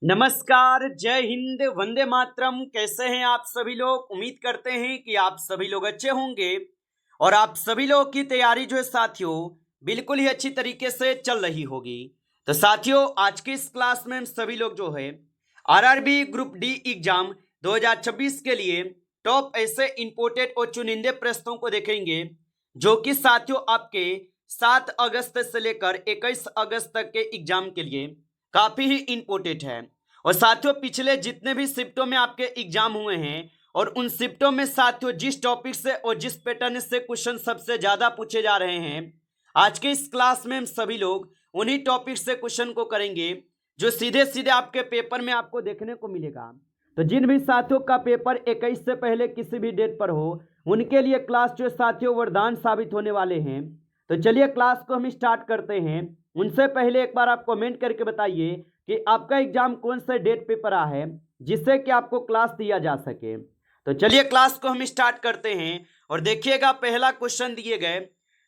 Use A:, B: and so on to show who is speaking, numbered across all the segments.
A: नमस्कार, जय हिंद, वंदे मातरम। कैसे हैं आप सभी लोग? उम्मीद करते हैं कि आप सभी लोग अच्छे होंगे और आप सभी लोगों की तैयारी जो है साथियों बिल्कुल ही अच्छी तरीके से चल रही होगी। तो साथियों, आज की इस क्लास में हम सभी लोग जो है आरआरबी ग्रुप डी एग्जाम 2026 के लिए टॉप ऐसे इंपोर्टेड और चुनिंदे प्रश्नों को देखेंगे जो कि साथियों आपके 7 अगस्त से लेकर 21 अगस्त तक के एग्जाम के लिए काफी ही इंपोर्टेंट है। और साथियों, पिछले जितने भी शिफ्टों में आपके एग्जाम हुए हैं और उन शिफ्टों में साथियों जिस टॉपिक से और जिस पैटर्न से क्वेश्चन सबसे ज्यादा पूछे जा रहे हैं, आज के इस क्लास में हम सभी लोग उन्हीं टॉपिक से क्वेश्चन को करेंगे जो सीधे सीधे आपके पेपर में आपको देखने को मिलेगा। तो जिन भी साथियों का पेपर 21 से पहले किसी भी डेट पर हो, उनके लिए क्लास जो साथियों वरदान साबित होने वाले हैं। तो चलिए क्लास को हम स्टार्ट करते हैं। उनसे पहले एक बार आप कमेंट करके बताइए कि आपका एग्जाम कौन से डेट पे पड़ा है, जिससे कि आपको क्लास दिया जा सके। तो चलिए क्लास को हम स्टार्ट करते हैं और देखिएगा पहला क्वेश्चन दिए गए,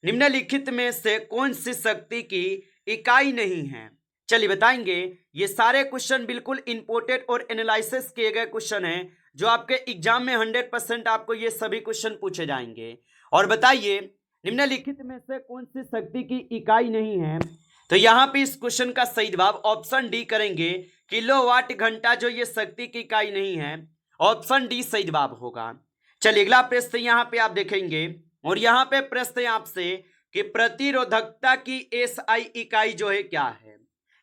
A: निम्नलिखित में से कौन सी शक्ति की इकाई नहीं है? चलिए बताएंगे। ये सारे क्वेश्चन बिल्कुल इंपोर्टेंट और एनालिसिस किए गए क्वेश्चन हैं जो आपके एग्जाम में 100% आपको ये सभी क्वेश्चन पूछे जाएंगे। और बताइए निम्नलिखित में से कौन सी शक्ति की इकाई नहीं है? तो यहाँ पे इस क्वेश्चन का सही जवाब ऑप्शन डी करेंगे, किलोवाट घंटा जो ये शक्ति की इकाई नहीं है। ऑप्शन डी सही जवाब होगा। चलिए अगला प्रश्न यहाँ पे आप देखेंगे और यहाँ पे प्रश्न है आपसे कि प्रतिरोधकता की एसआई इकाई जो है क्या है?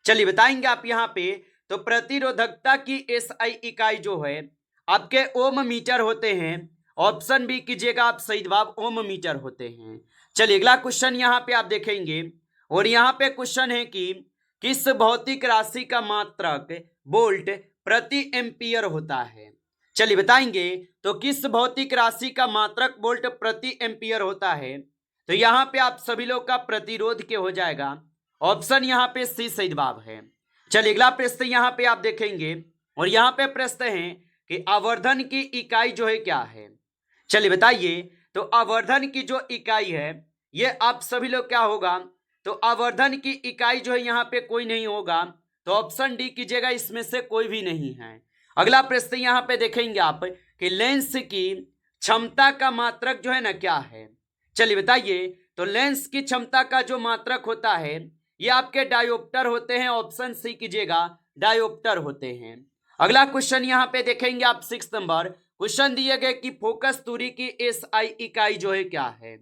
A: चलिए बताएंगे आप यहाँ पे। तो प्रतिरोधकता की एसआई इकाई जो है आपके ओम मीटर होते हैं। ऑप्शन बी कीजिएगा आप, सही जवाब ओम मीटर होते हैं। चलिए अगला क्वेश्चन यहाँ पे आप देखेंगे और यहाँ पे क्वेश्चन है कि किस भौतिक राशि का मात्रक वोल्ट प्रति एम्पियर होता है? चलिए बताएंगे। तो किस भौतिक राशि का मात्रक वोल्ट प्रति एम्पियर होता है? तो यहाँ पे आप सभी लोग का प्रतिरोध के हो जाएगा। ऑप्शन यहाँ पे सी सही जवाब है। चलिए अगला प्रश्न यहाँ पे आप देखेंगे और यहाँ पे प्रश्न है कि आवर्धन की इकाई जो है क्या है? चलिए बताइए। तो आवर्धन की जो इकाई है ये आप सभी लोग क्या होगा? तो आवर्धन की इकाई जो है यहाँ पे कोई नहीं होगा। तो ऑप्शन डी कीजिएगा, इसमें से कोई भी नहीं है। अगला प्रश्न यहाँ पे देखेंगे आप कि लेंस की क्षमता का मात्रक जो है ना क्या है? चलिए बताइए। तो लेंस की क्षमता का जो मात्रक होता है ये आपके डायोप्टर होते हैं। ऑप्शन सी कीजिएगा, डायोप्टर होते हैं। अगला क्वेश्चन यहाँ पे देखेंगे आप 6 नंबर क्वेश्चन दिए गए कि फोकस दूरी की एसआई इकाई जो है क्या है?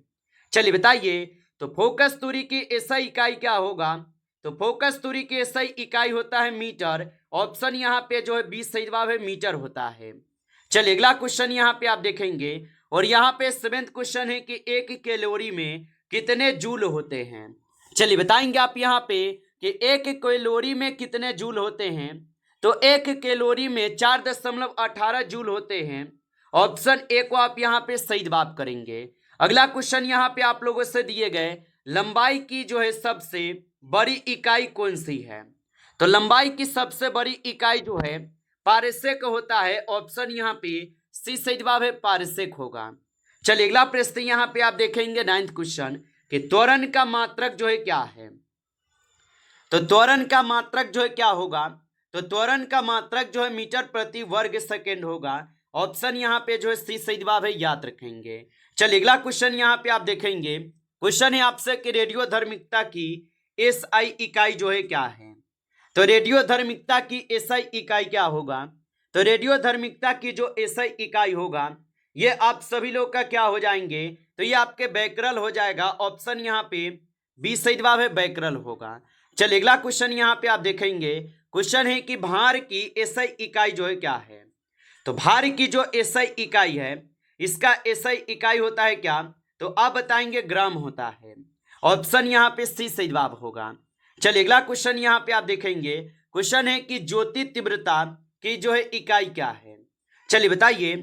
A: चलिए बताइए। तो फोकस दूरी की एसआई इकाई क्या होगा? तो फोकस दूरी की एसआई इकाई होता है मीटर। ऑप्शन यहाँ पे जो है 20 सही जवाब है, मीटर होता है। चलिए अगला क्वेश्चन यहाँ पे आप देखेंगे और यहाँ पे 7th क्वेश्चन है कि एक कैलोरी में कितने जूल होते हैं? चलिए बताएंगे आप यहाँ पे कि एक कैलोरी में कितने जूल होते हैं। तो एक कैलोरी में 4.18 जूल होते हैं। ऑप्शन ए को आप यहाँ पे सही जवाब करेंगे। अगला क्वेश्चन यहाँ पे आप लोगों से दिए गए, लंबाई की जो है सबसे बड़ी इकाई कौन सी है? तो लंबाई की सबसे बड़ी इकाई जो है पारसेक होता है। ऑप्शन यहाँ पे सी सही जवाब है, पारसेक होगा। चलिए अगला प्रश्न यहाँ पे आप देखेंगे 9th क्वेश्चन कि त्वरण का मात्रक जो है क्या है? तो त्वरण का मात्रक जो है क्या होगा? तो त्वरण का मात्रक जो है मीटर प्रति वर्ग सेकेंड होगा। ऑप्शन यहाँ पे जो है सी सही जवाब है, याद रखेंगे। चलिए अगला क्वेश्चन यहाँ पे आप देखेंगे। क्वेश्चन है आपसे कि रेडियो धर्मिकता की एसआई इकाई जो है क्या है? तो रेडियो धर्मिकता की एसआई इकाई क्या होगा? तो रेडियो धर्मिकता की जो एसआई इकाई होगा ये आप सभी लोग का क्या हो जाएंगे? तो ये आपके बैकरल हो जाएगा। ऑप्शन यहाँ पे बी सही जवाब है, बैकरल होगा। चलिए अगला क्वेश्चन यहाँ पे आप देखेंगे। क्वेश्चन है कि भार की एसआई इकाई जो है क्या है? तो भार की जो एसआई इकाई है इसका एसआई इकाई होता है क्या? तो आप बताएंगे ग्राम होता है। ऑप्शन यहाँ पे सी सही जवाब होगा। चलिए अगला क्वेश्चन यहाँ पे आप देखेंगे। क्वेश्चन है कि ज्योति तीव्रता की जो है इकाई क्या है? चलिए बताइए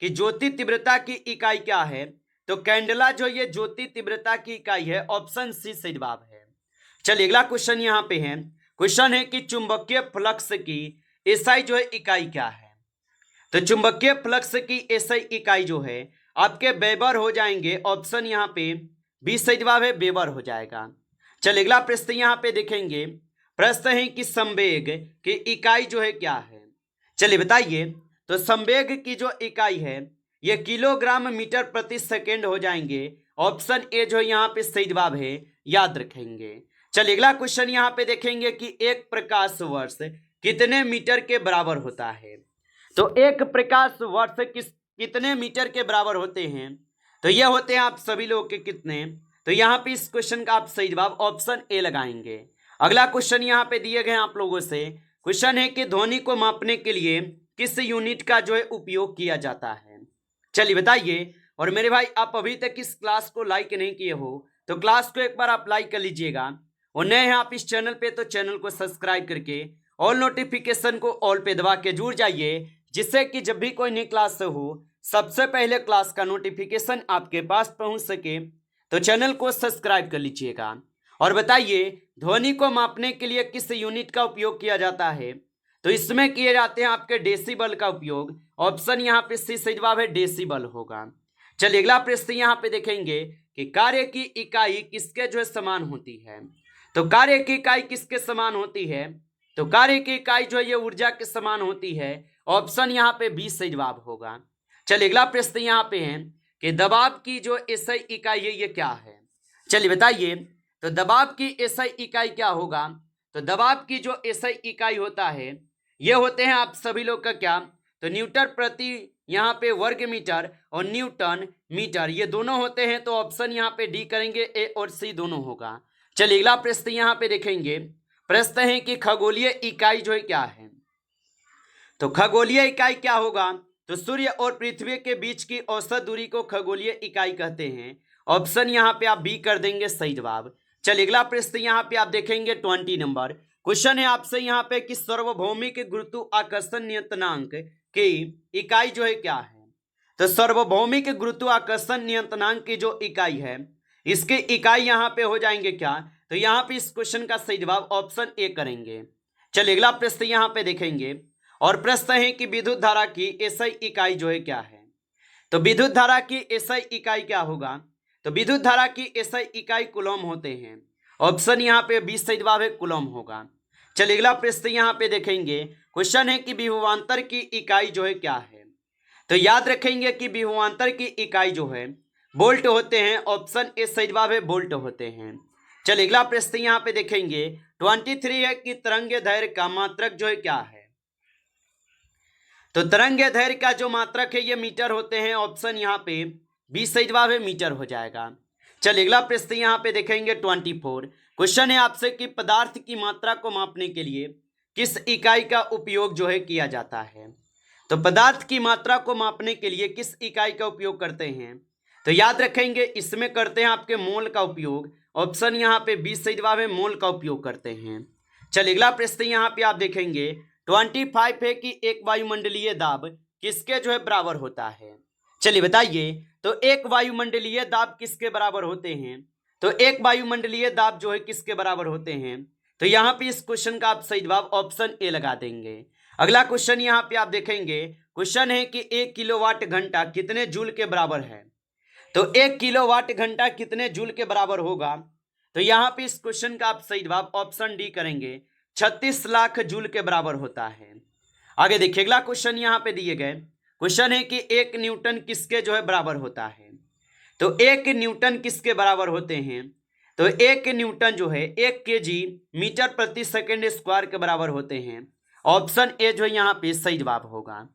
A: कि ज्योति तीव्रता की इकाई क्या है? तो कैंडला जो ये ज्योति तीव्रता की इकाई है। ऑप्शन सी सही जवाब है। चलिए अगला क्वेश्चन यहाँ पे है। क्वेश्चन है कि चुंबकीय फ्लक्स की एसआई जो है इकाई क्या है? तो चुंबकीय फ्लक्स की एसआई इकाई जो है आपके वेबर हो जाएंगे। ऑप्शन यहाँ पे बी सही जवाब है, वेबर हो जाएगा। चलिए अगला प्रश्न यहाँ पे देखेंगे। प्रश्न है कि संवेग की इकाई जो है क्या है। चलिए बताइए। तो संवेग की जो इकाई है ये किलोग्राम मीटर प्रति सेकेंड हो जाएंगे। ऑप्शन ए जो यहाँ पे सही जवाब है, याद रखेंगे। चलिए अगला क्वेश्चन यहाँ पे देखेंगे कि एक प्रकाश वर्ष कितने मीटर के बराबर होता है। तो एक प्रकाश वर्ष कितने मीटर के बराबर होते हैं। तो ये होते हैं आप सभी लोग के कितने। तो यहाँ पे इस क्वेश्चन का आप सही जवाब ऑप्शन ए लगाएंगे। अगला क्वेश्चन यहाँ पे दिए गए आप लोगों से। क्वेश्चन है कि ध्वनि को मापने के लिए किस यूनिट का जो है उपयोग किया जाता है। चलिए बताइए। और मेरे भाई आप अभी तक इस क्लास को लाइक नहीं किए हो तो क्लास को एक बार आप लाइक कर लीजिएगा, और नए हैं आप इस चैनल पे तो चैनल को सब्सक्राइब करके ऑल नोटिफिकेशन को ऑल पे दबा के जुड़ जाइए, जिससे कि जब भी कोई नई क्लास हो सबसे पहले क्लास का नोटिफिकेशन आपके पास पहुंच सके। तो चैनल को सब्सक्राइब कर लीजिएगा। और बताइए ध्वनि को मापने के लिए किस यूनिट का उपयोग किया जाता है। तो इसमें किए जाते हैं आपके डेसिबल का उपयोग। ऑप्शन यहाँ पे सी सही जवाब है, डेसिबल होगा। चलिए अगला प्रश्न यहाँ पे देखेंगे कि कार्य की इकाई किसके जो है समान होती है। तो कार्य की इकाई किसके समान होती है। तो कार्य की इकाई जो है ये ऊर्जा के समान होती है। ऑप्शन यहाँ पे बी सही जवाब होगा। चलिए अगला प्रश्न यहाँ पे है कि दबाव की जो एसआई इकाई है ये क्या है। चलिए बताइए। तो दबाव की एसआई इकाई क्या होगा। तो दबाव की जो एसआई इकाई होता है ये होते हैं आप सभी लोग का क्या। तो न्यूटन प्रति यहाँ पे वर्ग मीटर और न्यूटन मीटर ये दोनों होते हैं। तो ऑप्शन यहाँ पे डी करेंगे, ए और सी दोनों होगा। चलिए अगला प्रश्न यहाँ पे देखेंगे। प्रश्न है कि खगोलीय इकाई जो है क्या है। तो खगोलीय इकाई क्या होगा। तो सूर्य और पृथ्वी के बीच की औसत दूरी को खगोलीय इकाई कहते हैं। ऑप्शन यहाँ पे आप बी कर देंगे सही जवाब। चलिए अगला प्रश्न यहाँ पे आप देखेंगे 20 नंबर। क्वेश्चन है आपसे यहाँ पे कि सार्वभौमिक गुरुत्वाकर्षण नियंत्रणांक की इकाई जो है क्या है। तो सार्वभौमिक गुरुत्वाकर्षण नियंत्रणांक की जो इकाई है इसकी इकाई यहाँ पे हो जाएंगे क्या। तो यहाँ पे इस क्वेश्चन का सही जवाब ऑप्शन ए करेंगे। चलिए अगला प्रश्न यहाँ पे देखेंगे। और प्रश्न है कि विद्युत धारा की एसआई इकाई जो है क्या है। तो विद्युत धारा की एसआई इकाई क्या होगा। तो विद्युत धारा की एसआई इकाई कूलम होते हैं। ऑप्शन यहाँ पे 20 सही जवाब है, कूलम होगा। चलिए अगला प्रश्न यहाँ पे देखेंगे। क्वेश्चन है कि विभवांतर की इकाई जो है क्या है। तो याद रखेंगे कि विभवांतर की इकाई जो है वोल्ट होते हैं। ऑप्शन ए सही जवाब है, वोल्ट होते हैं। चलिए अगला प्रश्न यहाँ पे देखेंगे 23 है कि तरंग दैर्घ्य का मात्रक जो है क्या है। तो तरंग दैर्घ्य का जो मात्रक है ये मीटर होते हैं। ऑप्शन यहाँ पे 20 सही जवाब है, मीटर हो जाएगा। चलिए अगला प्रश्न यहाँ पे देखेंगे 24। क्वेश्चन है आपसे कि पदार्थ की मात्रा को मापने के लिए किस इकाई का उपयोग जो है किया जाता है। तो पदार्थ की मात्रा को मापने के लिए किस इकाई का उपयोग करते हैं। तो याद रखेंगे इसमें करते हैं आपके मोल का उपयोग। ऑप्शन यहाँ पे 20 सही जवाब है, मोल का उपयोग करते हैं। चलिए अगला प्रश्न यहाँ पे आप देखेंगे 25 है कि एक वायुमंडलीय दाब किसके जो है बराबर होता है। चलिए बताइए। तो एक वायुमंडलीय दाब किसके बराबर होते हैं। तो एक वायुमंडलीय दाब जो है किसके बराबर होते हैं। तो यहाँ पे इस क्वेश्चन का आप सही जवाब ऑप्शन ए लगा देंगे। अगला क्वेश्चन यहाँ पे आप देखेंगे। क्वेश्चन है कि 1 किलोवाट घंटा कितने जूल के बराबर है। तो 1 किलोवाट घंटा कितने जूल के बराबर होगा। तो यहाँ पे इस क्वेश्चन का आप सही जवाब ऑप्शन डी करेंगे, 36 लाख जूल के बराबर होता है। आगे देखिए अगला क्वेश्चन यहाँ पे दिए गए। क्वेश्चन है कि 1 न्यूटन किसके जो है बराबर होता है। तो 1 न्यूटन किसके बराबर होते हैं। तो 1 न्यूटन जो है 1 केजी मीटर प्रति सेकंड स्क्वायर के बराबर होते हैं। ऑप्शन ए जो है यहाँ पे सही जवाब होगा।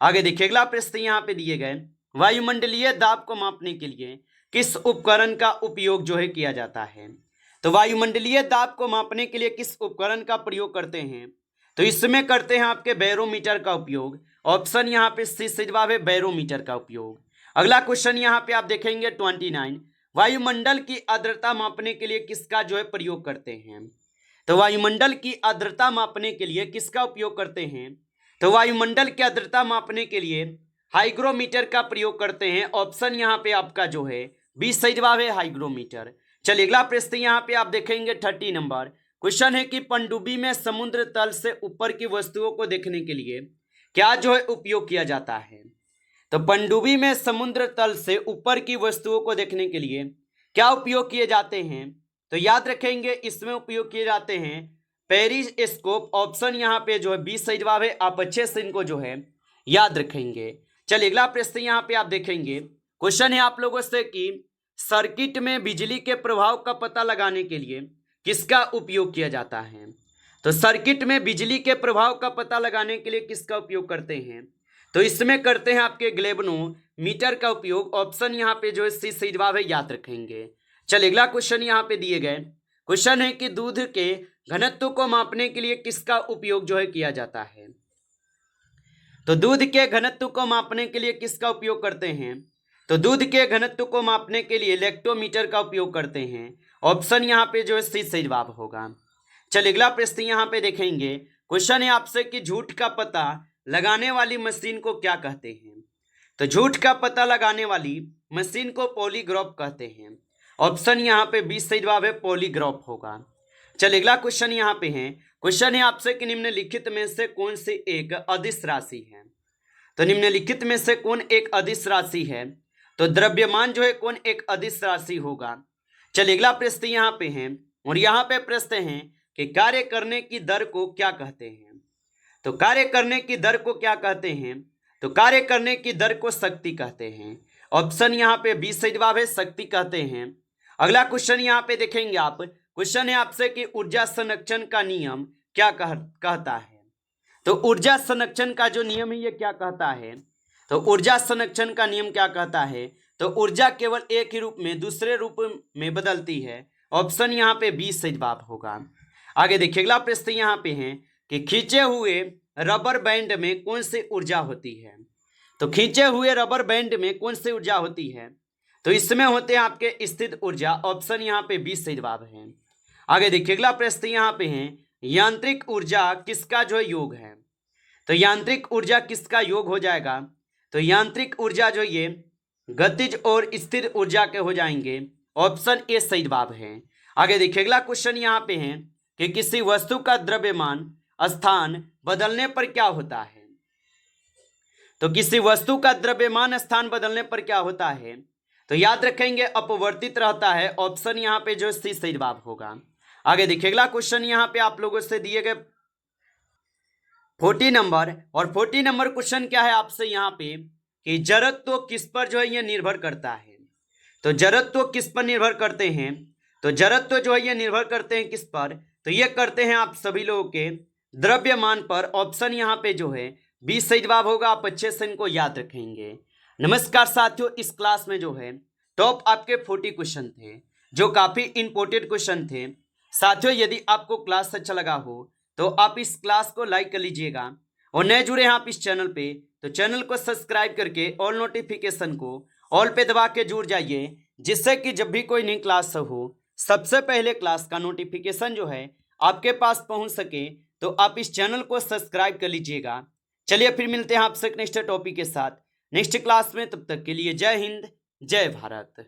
A: आगे देखिए अगला प्रश्न यहाँ पे दिए गए। वायुमंडलीय दाब को मापने के लिए किस उपकरण का उपयोग जो है किया जाता है। तो वायुमंडलीय दाब को मापने के लिए किस उपकरण का प्रयोग करते हैं। तो इसमें करते हैं आपके बैरोमीटर का उपयोग। ऑप्शन यहाँ पे सी सही जवाब है, बैरोमीटर का उपयोग। अगला क्वेश्चन यहाँ पे आप देखेंगे 29। वायुमंडल की आर्द्रता मापने के लिए किसका जो है प्रयोग करते हैं। तो वायुमंडल की आर्द्रता मापने के लिए किसका उपयोग करते हैं। तो वायुमंडल की आर्द्रता मापने के लिए हाइग्रोमीटर का प्रयोग करते हैं। ऑप्शन यहाँ पे आपका जो है 20 सही जवाब है, हाइग्रोमीटर। चलिए अगला प्रश्न यहाँ पे आप देखेंगे 30 नंबर। क्वेश्चन है कि पनडुब्बी में समुद्र तल से ऊपर की वस्तुओं को देखने के लिए क्या जो है उपयोग किया जाता है। तो पनडुब्बी में समुद्र तल से ऊपर की वस्तुओं को देखने के लिए क्या उपयोग किए जाते हैं। तो याद रखेंगे इसमें उपयोग किए जाते हैं पेरिस्कोप। ऑप्शन यहाँ पे जो है 20 सही जवाब है। आप अच्छे से इनको जो है याद रखेंगे। चलिए अगला प्रश्न यहाँ पे आप देखेंगे। क्वेश्चन है आप लोगों से कि सर्किट में बिजली के प्रभाव का पता लगाने के लिए किसका उपयोग किया जाता है। तो सर्किट में बिजली के प्रभाव का पता लगाने के लिए किसका उपयोग करते हैं। तो इसमें करते हैं आपके ग्लेवनोमीटर का उपयोग। ऑप्शन यहाँ पे जो है सी सही जवाब है, याद रखेंगे। चलिए अगला क्वेश्चन यहाँ पे दिए गए। क्वेश्चन है कि दूध के घनत्व को मापने के लिए किसका उपयोग जो है किया जाता है। तो दूध के घनत्व को मापने के लिए किसका उपयोग करते हैं। तो दूध के घनत्व को मापने के लिए लैक्टोमीटर का उपयोग करते हैं। ऑप्शन यहाँ पे जो है सी सही जवाब होगा। चलिए अगला प्रश्न यहाँ पे देखेंगे। क्वेश्चन है आपसे कि झूठ का पता लगाने वाली मशीन को क्या कहते हैं। तो झूठ का पता लगाने वाली मशीन को पॉलीग्राफ कहते हैं। ऑप्शन यहाँ पे 20 सही जवाब है, पॉलीग्राफ होगा। चलिए अगला क्वेश्चन यहाँ पे है। क्वेश्चन है आपसे कि निम्नलिखित में से कौन सी एक अदिश राशि है। तो निम्नलिखित में से कौन एक अदिश राशि है। तो द्रव्यमान जो है कौन एक अदिश राशि होगा। चलिए अगला प्रश्न यहाँ पे है और यहाँ पे प्रश्न है कि कार्य करने की दर को क्या कहते हैं। तो कार्य करने की दर को क्या कहते हैं। तो कार्य करने की दर को शक्ति कहते हैं। ऑप्शन यहाँ पे 20 सही जवाब है, शक्ति कहते हैं। अगला क्वेश्चन यहाँ पे देखेंगे आप। क्वेश्चन है आपसे कि ऊर्जा संरक्षण का नियम क्या कहता है। तो ऊर्जा संरक्षण का जो नियम है ये क्या कहता है। तो ऊर्जा संरक्षण का नियम क्या कहता है। तो ऊर्जा केवल एक ही रूप में दूसरे रूप में बदलती है। ऑप्शन यहाँ पे 20 सही जवाब होगा। आगे देखिए अगला प्रश्न यहाँ पे है कि खींचे हुए रबर बैंड में कौन सी ऊर्जा होती है। तो खींचे हुए रबर बैंड में कौन सी ऊर्जा होती है। तो इसमें होते हैं आपके स्थित ऊर्जा। ऑप्शन यहाँ पे 20 सही जवाब है। आगे देखिए अगला प्रश्न यहाँ पे है यांत्रिक ऊर्जा किसका जो योग है। तो यांत्रिक ऊर्जा किसका योग हो जाएगा। तो यांत्रिक ऊर्जा जो ये गतिज और स्थिर ऊर्जा के हो जाएंगे। ऑप्शन ए सही जवाब है। आगे देखिए अगला क्वेश्चन यहाँ पे है कि किसी वस्तु का द्रव्यमान स्थान बदलने पर क्या होता है। तो किसी वस्तु का द्रव्यमान स्थान बदलने पर क्या होता है। तो याद रखेंगे अपवर्तित रहता है। ऑप्शन यहाँ पे जो सी सही जवाब होगा। आगे देखिए अगला क्वेश्चन यहाँ पे आप लोगों से दिए गए 40 नंबर और 40 नंबर क्वेश्चन क्या है आपसे यहाँ पे कि जड़त्व किस पर जो है ये निर्भर करता है। तो जड़त्व किस पर निर्भर करते हैं। तो जड़त्व जो है ये निर्भर करते हैं किस पर। तो ये करते हैं आप सभी लोगों के द्रव्यमान पर। ऑप्शन यहाँ पे जो है 20 सही जवाब होगा। आप अच्छे से इनको याद रखेंगे। नमस्कार साथियों, इस क्लास में जो है टॉप आपके 40 क्वेश्चन थे जो काफी इंपॉर्टेंट क्वेश्चन थे। साथियों यदि आपको क्लास अच्छा लगा हो तो आप इस क्लास को लाइक कर लीजिएगा और नए जुड़े हैं आप इस चैनल पे तो चैनल को सब्सक्राइब करके ऑल नोटिफिकेशन को ऑल पे दबा के जुड़ जाइए, जिससे कि जब भी कोई नई क्लास हो सबसे पहले क्लास का नोटिफिकेशन जो है आपके पास पहुंच सके। तो आप इस चैनल को सब्सक्राइब कर लीजिएगा। चलिए फिर मिलते हैं आपसे नेक्स्ट टॉपिक के साथ नेक्स्ट क्लास में। तब तक के लिए जय हिंद, जय भारत।